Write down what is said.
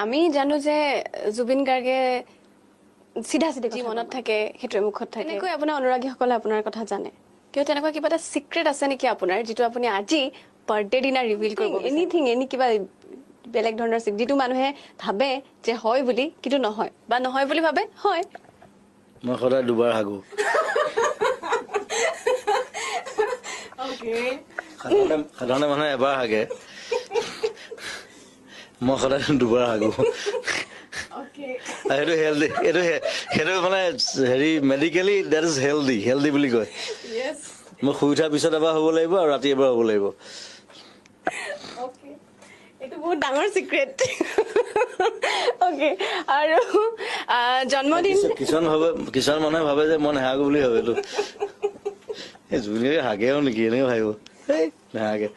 আমি জানো যে জুবিন গাৰ্গে সিধা যি মনত থাকে সেইটোৱে মুখত থাকে এনেকৈ আপোনাৰ অনুৰাগীসকলে আপোনাৰ কথা জানে কিয় তেনেকুৱা কিবা এটা সিক্ৰেট আছে নেকি আপোনাৰ যিটো আপুনি আজি বাৰ্থডে দিনা ৰিভিল কৰিব এনিথিং এনি কিবা বেলেগ ধৰণৰ যিটো মানুহে ভাবে যে হয় বুলি কিন্তু নহয় বা নহয় বুলি ভাবে হয় মই সদায় দুবাৰ হাগো ওকে সাধাৰণতে মানুহে এবাৰ হাগে মই সদায় দুবাৰ হাগো সেইটো হেল্ডি সেইটো মানে হেৰি মেডিকেলি দেট ইজ হেল্ডি বুলি কয় মই শুই উঠাৰ পিছত এবাৰ হ'ব লাগিব আৰু ৰাতি এবাৰ হ'ব লাগিব এইটো বহুত ডাঙৰ সিক্ৰেট ওকে আৰু জন্মদিন কিছুমান মানুহে ভাবে যে মই নাহাগো বুলি ভাবে এইটো জুবিনে হাগেও নেকি এনেকে ভাবিব নাহাগে